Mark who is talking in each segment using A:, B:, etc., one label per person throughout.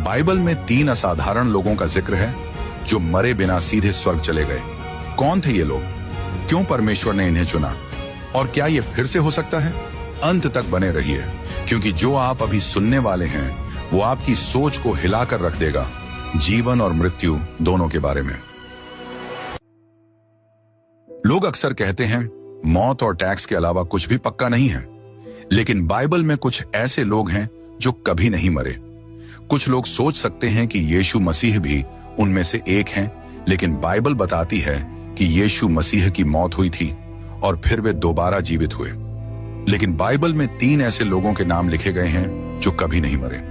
A: Bible में 3 असाधारण लोगों का जिक्र है जो मरे बिना सीधे स्वर्ग चले गए। कौन थे ये लोग? क्यों परमेश्वर ने इन्हें चुना? और क्या ये फिर से हो सकता है? अंत तक बने रहिए, क्योंकि जो आप अभी सुनने वाले हैं वो आपकी सोच को हिलाकर रख देगा, जीवन और मृत्यु दोनों के बारे में। लोग अक्सर कहते हैं मौत और टैक्स के अलावा कुछ भी पक्का नहीं है, लेकिन बाइबल में कुछ ऐसे लोग हैं जो कभी नहीं मरे। कुछ लोग सोच सकते हैं कि यीशु मसीह भी उनमें से एक हैं, लेकिन बाइबल बताती है कि यीशु मसीह की मौत हुई थी और फिर वे दोबारा जीवित हुए। लेकिन बाइबल में 3 ऐसे लोगों के नाम लिखे गए हैं जो कभी नहीं मरे।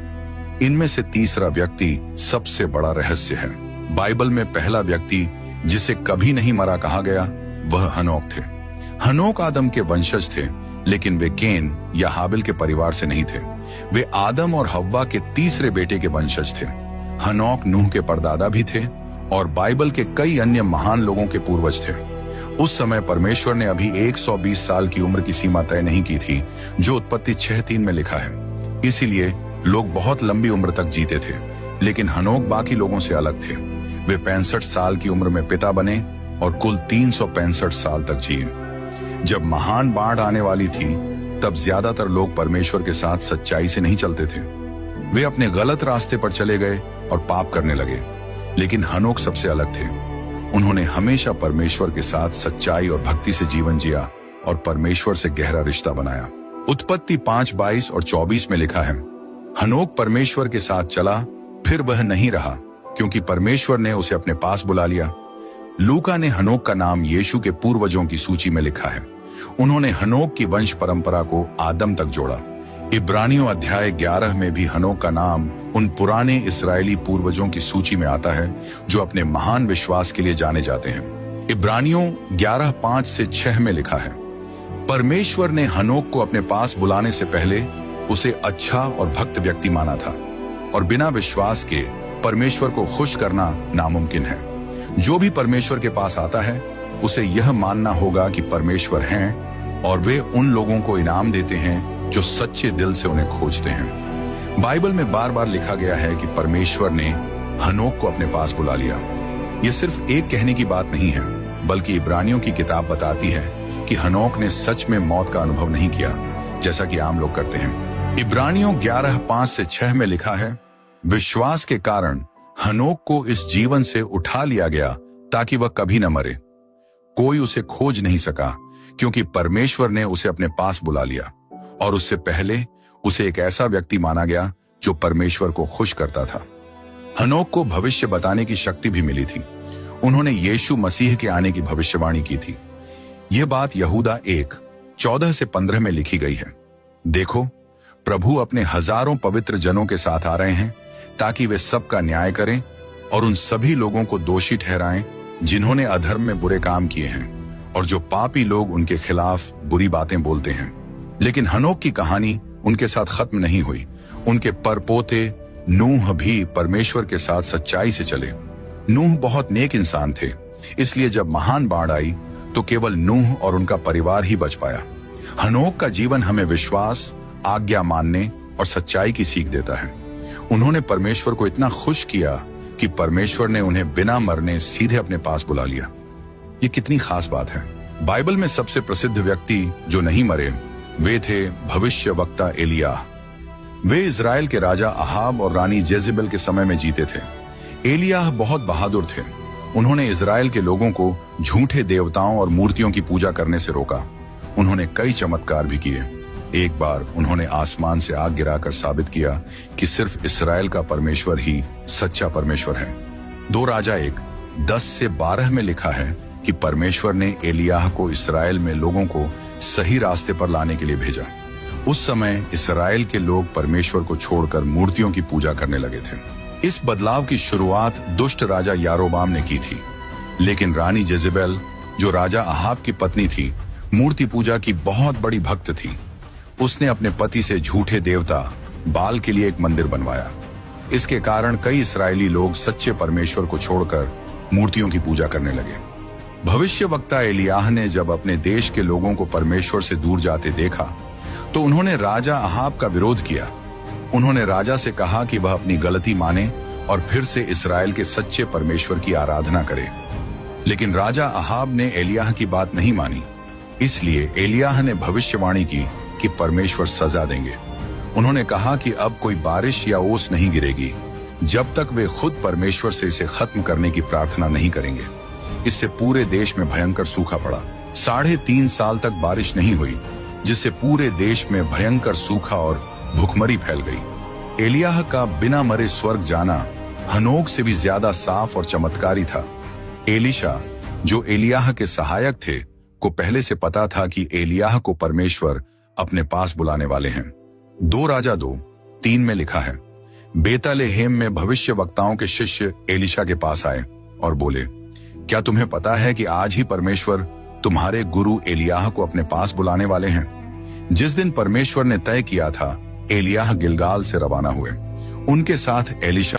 A: इनमें से तीसरा व्यक्ति सबसे बड़ा रहस्य है। बाइबल में पहला व्यक्ति जिसे कभी नहीं मरा कहा गया वह हनोक थे। हनोक आदम के वंशज थे, लेकिन वे केन या हाबिल के परिवार से नहीं थे। वे आदम और हव्वा के तीसरे बेटे के वंशज थे। हनोक नूह के परदादा भी थे और बाइबल के कई अन्य महान लोगों के पूर्वज थे। उस समय परमेश्वर ने अभी 120 साल की उम्र की सीमा तय नहीं की थी, जो उत्पत्ति 6:3 में लिखा है। इसीलिए लोग बहुत लंबी उम्र तक जीते थे, लेकिन हनोक बाकी लोगों से अलग थे। वे 65 साल की उम्र में पिता बने और कुल 365 साल तक जिए। जब महान बाढ़ आने वाली थी, तब ज्यादातर लोग परमेश्वर के साथ सच्चाई से नहीं चलते थे। वे अपने गलत रास्ते पर चले गए और पाप करने लगे। लेकिन हनोक सबसे अलग थे। उन्होंने हमेशा परमेश्वर के साथ सच्चाई और भक्ति से जीवन जिया और परमेश्वर से गहरा रिश्ता बनाया। उत्पत्ति 5:22 और 24 में लिखा है, हनोक परमेश्वर के साथ चला, फिर वह नहीं रहा, क्योंकि परमेश्वर ने उसे अपने पास बुला लिया। लूका ने हनोक का नाम यीशु के पूर्वजों की सूची में लिखा है। उन्होंने हनोक की वंश परंपरा को आदम तक जोड़ा। इब्रानियों अध्याय 11 में भी हनोक का नाम उन पुराने इस्राएली पूर्वजों की सूची में आता है जो अपने महान विश्वास के लिए जाने जाते हैं। इब्रानियों 11:5-6 में लिखा है, परमेश्वर ने हनोक को अपने पास बुलाने से पहले उसे अच्छा और भक्त व्यक्ति माना था, और बिना विश्वास के परमेश्वर को खुश करना नामुमकिन है। जो भी परमेश्वर के पास आता है उसे यह मानना होगा कि परमेश्वर हैं, और वे उन लोगों को इनाम देते हैं जो सच्चे दिल से उन्हें खोजते हैं। बाइबल में बार बार लिखा गया है कि परमेश्वर ने हनोक को अपने पास बुला लिया। यह सिर्फ एक कहने की बात नहीं है, बल्कि इब्रानियों की किताब बताती है कि हनोक ने सच में मौत का अनुभव नहीं किया, जैसा कि आम लोग करते हैं। इब्रानियों 11:5-6 में लिखा है, विश्वास के कारण हनोक को इस जीवन से उठा लिया गया ताकि वह कभी न मरे। कोई उसे खोज नहीं सका, क्योंकि परमेश्वर ने उसे अपने पास बुला लिया, और उससे पहले उसे एक ऐसा व्यक्ति माना गया जो परमेश्वर को खुश करता था। हनोक को भविष्य बताने की शक्ति भी मिली थी। उन्होंने यीशु मसीह के आने की भविष्यवाणी की थी। यह बात यहूदा 1:14-15 में लिखी गई है। देखो, प्रभु अपने हजारों पवित्र जनों के साथ आ रहे हैं, ताकि वे सबका न्याय करें और उन सभी लोगों को दोषी ठहराएं जिन्होंने अधर्म में बुरे काम किए हैं, और जो पापी लोग उनके खिलाफ बुरी बातें बोलते हैं। लेकिन हनोक की कहानी उनके साथ खत्म नहीं हुई। उनके परपोते नूह भी परमेश्वर के साथ सच्चाई से चले। नूह बहुत नेक इंसान थे, इसलिए जब महान बाढ़ आई तो केवल नूह और उनका परिवार ही बच पाया। हनोक का जीवन हमें विश्वास, आज्ञा मानने और सच्चाई की सीख देता है। उन्होंने परमेश्वर को इतना खुश किया कि परमेश्वर ने उन्हें बिना मरने सीधे अपने पास बुला लिया। ये कितनी खास बात है। बाइबल में सबसे प्रसिद्ध व्यक्ति जो नहीं मरे वे थे भविष्य वक्ता एलियाह। वे इजराइल के राजा अहाब और रानी जेजेबेल के समय में जीते थे। एलियाह बहुत बहादुर थे। उन्होंने इजराइल के लोगों को झूठे देवताओं और मूर्तियों की पूजा करने से रोका। उन्होंने कई चमत्कार भी किए। एक बार उन्होंने आसमान से आग गिराकर साबित किया कि सिर्फ इस्राएल का परमेश्वर ही सच्चा परमेश्वर है। 2 राजा 1:10-12 में लिखा है कि परमेश्वर ने एलियाह को इस्राएल में लोगों को सही रास्ते पर लाने के लिए भेजा। उस समय इस्राएल के लोग परमेश्वर को छोड़कर मूर्तियों की पूजा करने लगे थे। इस बदलाव की शुरुआत दुष्ट राजा यारोबाम ने की थी, लेकिन रानी जेजेबेल, जो राजा अहाब की पत्नी थी, मूर्ति पूजा की बहुत बड़ी भक्त थी। उसने अपने पति से झूठे देवता बाल के लिए एक मंदिर बनवाया। इसके कारण कई इस्राएली लोग सच्चे परमेश्वर को छोड़कर मूर्तियों की पूजा करने लगे। भविष्यवक्ता एलियाह ने जब अपने देश के लोगों को परमेश्वर से दूर जाते देखा तो उन्होंने राजा अहाब का विरोध किया। उन्होंने राजा से कहा कि वह अपनी गलती माने और फिर से इस्राएल के सच्चे परमेश्वर की आराधना करे। लेकिन राजा अहाब ने एलियाह की बात नहीं मानी। इसलिए एलियाह ने भविष्यवाणी की कि परमेश्वर सजा देंगे। उन्होंने कहा कि अब कोई बारिश या ओस नहीं गिरेगी जब तक वे खुद परमेश्वर से इसे खत्म करने की प्रार्थना नहीं करेंगे। इससे पूरे देश में भयंकर सूखा पड़ा। 3.5 साल तक बारिश नहीं हुई, जिससे पूरे देश में भयंकर सूखा और भुखमरी फैल गई। एलियाह का बिना मरे स्वर्ग जाना हनोक से भी ज्यादा साफ और चमत्कारी था। एलीशा, जो एलियाह के सहायक थे, को पहले से पता था कि एलियाह को परमेश्वर अपने पास बुलाने वाले हैं। 2 राजा 2:3 में लिखा है, बेतलेहेम में भविष्य वक्ताओं के शिष्य एलीशा के पास आए और बोले, क्या तुम्हें पता है कि आज ही परमेश्वर तुम्हारे गुरु एलियाह को अपने पास बुलाने वाले हैं? जिस दिन परमेश्वर ने तय किया था, एलियाह गिलगाल से रवाना हुए। उनके साथ एलीशा